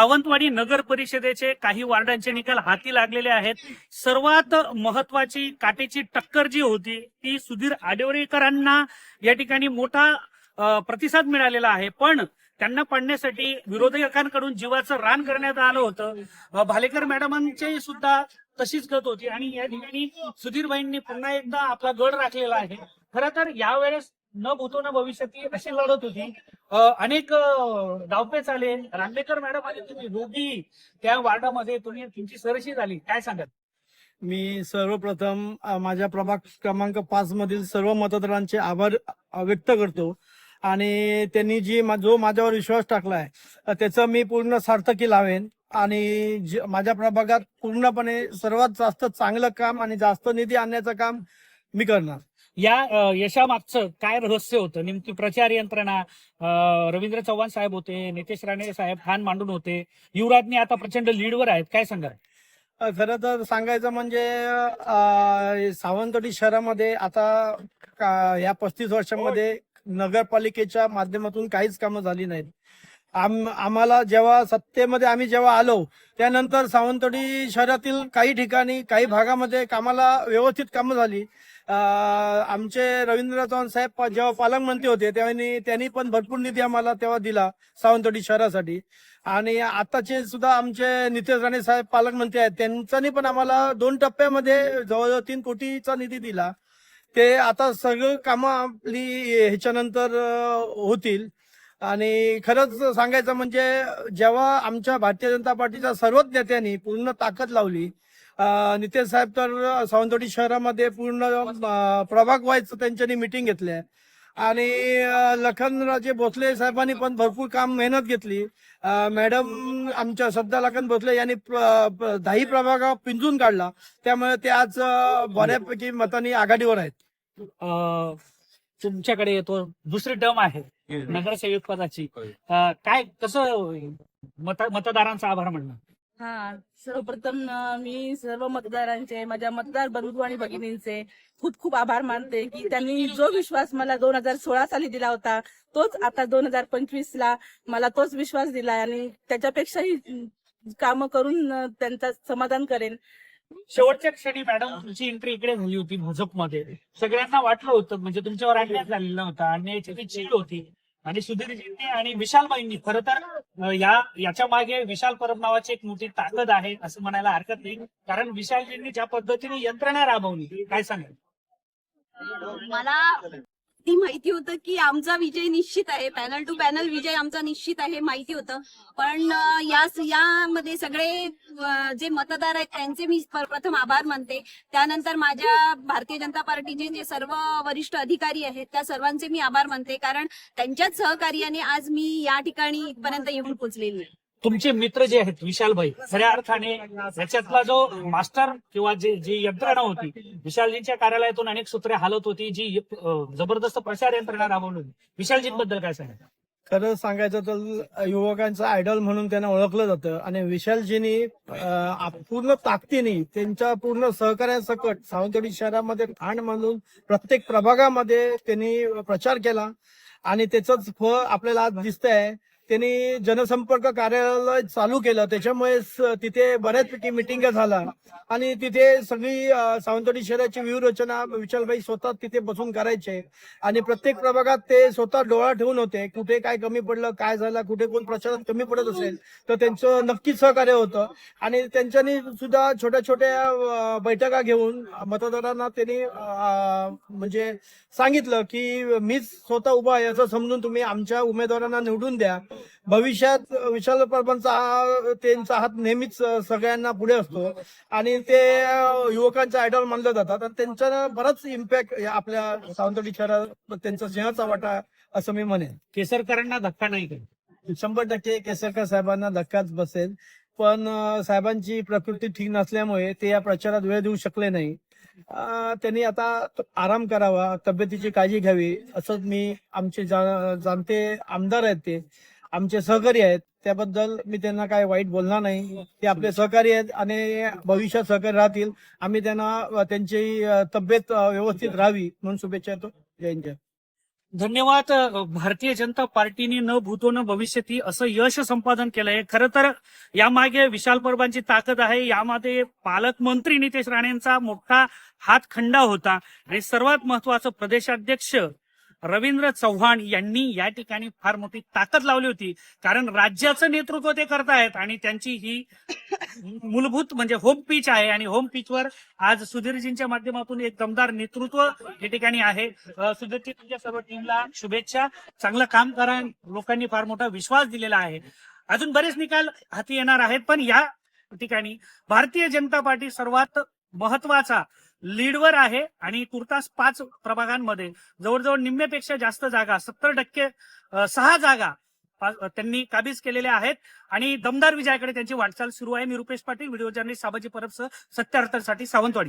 सावंतवाडी नगर परिषदेचे काही वार्डांचे निकाल हाती लागलेले आहेत. सर्वात महत्वाची काटेची टक्कर जी होती ती सुधीर आडिवरेकरांना या ठिकाणी मोठा प्रतिसाद मिळालेला आहे, पण त्यांना पडण्यासाठी विरोधकांकडून जीवाचं रान करण्यात आलं होतं. भालेकर मॅडमांची सुद्धा तशीच गत होती आणि या ठिकाणी सुधीरभाईंनी पुन्हा एकदा आपला गड राखलेला आहे. खरं तर यावेळेस न भूतो न भविष्यती अशी लढत होती. अनेक डावपेच आले. रांडेकर मॅडम आले, तुम्ही दोघी त्या वार्डामध्ये तुमची सरशी झाली, काय सांगाल? मी सर्वप्रथम माझ्या प्रभाग क्रमांक 5 मधील सर्व मतदारांचे आभार व्यक्त करतो आणि त्यांनी जो माझ्यावर विश्वास टाकलाय त्याचं मी पूर्ण सार्थकी लावेन आणि माझ्या प्रभागात पूर्णपणे सर्वात जास्त चांगलं काम आणि जास्त निधी आणण्याचं काम मी करणार. या यशामागचं काय रहस्य होतं? नेमकी प्रचार यंत्रणा, रवींद्र चव्हाण साहेब होते, नितेश राणे साहेब खान मांडून होते, युवराजनी आता प्रचंड लीडवर आहेत, काय सांगाल? खरं तर सांगायचं म्हणजे सावंतवाडी शहरामध्ये आता या 35 वर्षांमध्ये नगरपालिकेच्या माध्यमातून काहीच कामं झाली नाहीत. आम्हाला जेव्हा सत्तेमध्ये आम्ही जेव्हा आलो त्यानंतर सावंतवाडी शहरातील काही ठिकाणी काही भागामध्ये कामाला व्यवस्थित कामं झाली. आमचे रवींद्र चव्हाण साहेब जेव्हा पालकमंत्री होते त्यांनी पण भरपूर निधी आम्हाला तेव्हा दिला सावंतवाडी शहरासाठी आणि आताचे सुद्धा आमचे नितेश राणे साहेब पालकमंत्री आहेत, त्यांनी पण आम्हाला 2 टप्प्यामध्ये जवळजवळ 3 कोटीचा निधी दिला. ते आता सगळं कामं आपली ह्याच्यानंतर होतील. आणि खरंच सांगायचं म्हणजे जेव्हा आमच्या भारतीय जनता पार्टीच्या सर्वच नेत्यांनी पूर्ण ताकद लावली, नितेश साहेब तर सावंतवाडी शहरामध्ये पूर्ण प्रभाग वाईज त्यांच्यानी मिटिंग घेतल्या आणि लखनराजे भोसले साहेबांनी पण भरपूर काम मेहनत घेतली. मॅडम आमच्या श्रद्धा लखन भोसले यांनी 10 प्रभाग पिंजून काढला, त्यामुळे ते आज बऱ्यापैकी मतांनी आघाडीवर आहेत. तुमच्याकडे येतो दुसरी टर्म आहे नगरसेवक पदाची, काय कसं मतदारांचा आभार मानणं? हा, सर्वप्रथम मी सर्व मतदारांचे, माझ्या मतदार बंधू आणि भगिनींचे खूप खूप आभार मानते की त्यांनी जो विश्वास मला 2016 साली दिला होता तोच आता 2025 ला मला तोच विश्वास दिला आणि त्याच्यापेक्षाही कामं करून त्यांचं समाधान करेन. शेवटच्या क्षणी मॅडम तुमची एंट्री इकडे झाली होती भाजपमध्ये. सगळ्यांना वाटलं होतं म्हणजे तुमच्यावर अन्याय झालेला होता, अन्यायाची ती चीड होती आणि सुधीरजींनी आणि विशालबाईंनी खरं तर याच्या मागे विशाल परब नावाची एक मोठी ताकद आहे असं म्हणायला हरकत नाही, कारण विशालजींनी ज्या पद्धतीने यंत्रणा राबवली, काय सांगाल? मला ती माहिती होतं की आमचा विजय निश्चित आहे, पॅनल टू पॅनल विजय आमचा निश्चित आहे माहिती होतं, पण यामध्ये सगळे जे मतदार आहेत त्यांचे मी प्रथम आभार मानते. त्यानंतर माझ्या भारतीय जनता पार्टीचे जे सर्व वरिष्ठ अधिकारी आहेत त्या सर्वांचे मी आभार मानते, कारण त्यांच्याच सहकार्याने आज मी या ठिकाणी इथपर्यंत येऊन पोहोचलेली आहे. तुमचे मित्र जे आहेत विशालभाई, खऱ्या अर्थाने याच्यातला जो मास्टर किंवा जी यंत्रणा होती, विशालजींच्या कार्यालयातून अनेक सूत्रे हालत होती, जी जबरदस्त प्रचार यंत्रणा राबवली होती, विशालजींबद्दल काय सांगायचं? खरं सांगायचं तर युवकांचा आयडॉल म्हणून त्यांना ओळखलं जातं आणि विशालजींनी पूर्ण ताकदीने त्यांच्या पूर्ण सहकार्यासकट सावंतवाडी शहरामध्ये ठाण म्हणून प्रत्येक प्रभागामध्ये त्यांनी प्रचार केला आणि त्याचंच फळ आपल्याला आज दिसतंय. त्यांनी जनसंपर्क कार्यालय चालू केलं, त्याच्यामुळे तिथे बऱ्याचपैकी मिटिंग झाला आणि तिथे सगळी सावंतवाडी शहराची व्यूहरचना विशालभाई स्वतः तिथे बसून करायचे आणि प्रत्येक प्रभागात ते स्वतः डोळा ठेवून होते. कुठे काय कमी पडलं, काय झालं, कुठे कोण प्रचारात कमी पडत असेल तर त्यांचं नक्कीच सहकार्य होतं आणि त्यांच्यानी सुद्धा छोट्या छोट्या बैठका घेऊन मतदारांना त्यांनी म्हणजे सांगितलं की मीच स्वतः उभा आहे असं समजून तुम्ही आमच्या उमेदवारांना निवडून द्या. भविष्यात विशाल परबांचा त्यांचा हात नेहमीच सगळ्यांना पुढे असतो आणि ते युवकांचा आयडॉल मानलं जातात आणि त्यांचा बराच इम्पॅक्ट आपल्या सावंतवाडी शहरात त्यांचा सिंहाचा वाटा असं मी म्हणेन. केसरकरांना धक्का नाही का? 100% केसरकर साहेबांना धक्काच बसेल, पण साहेबांची प्रकृती ठीक नसल्यामुळे ते या प्रचारात वेळ देऊ शकले नाही. त्यांनी आता आराम करावा, तब्येतीची काळजी घ्यावी असं मी आमचे जाणते आमदार आहेत, ते आमचे सहकारी आहेत, त्याबद्दल मी त्यांना काय वाईट बोलणार नाही. ते आपले सहकारी आहेत आणि भविष्यात सहकारी राहतील. आम्ही त्यांना त्यांची तब्येत व्यवस्थित राहावी म्हणून शुभेच्छा देतो. जय हिंद. धन्यवाद. भारतीय जनता पार्टीने न भूतो न भविष्यती असं यश संपादन केलंय. खरं तर यामागे विशाल परबांची ताकद आहे. यामध्ये पालकमंत्री नितेश राणेंचा मोठा हातखंडा होता आणि सर्वात महत्वाचं प्रदेशाध्यक्ष रवींद्र चव्हाण यांनी या ठिकाणी फार मोठी ताकद लावली होती. कारण राज्याचं नेतृत्व ते करतायत आणि त्यांची ही मूलभूत म्हणजे होम पिच आहे आणि होम पिचवर आज सुधीरजींच्या माध्यमातून एक दमदार नेतृत्व या ठिकाणी आहे. सुधीरजी, तुमच्या सर्व टीमला शुभेच्छा. चांगलं काम करा. लोकांनी फार मोठा विश्वास दिलेला आहे. अजून बरेच निकाल हाती येणार आहेत, पण या ठिकाणी भारतीय जनता पार्टी सर्वात महत्वाचा लीडवर आहे आणि तुर्तास 5 प्रभागांमध्ये जवळजवळ निम्म्यापेक्षा जास्त जागा 70% 6 जागा त्यांनी काबीज केलेल्या आहेत आणि दमदार विजयाकडे त्यांची वाटचाल सुरू आहे. मी रुपेश पाटील, व्हिडिओ जर्नलिस्ट साबाजी परबसह सत्य अर्थासाठी सावंतवाडी.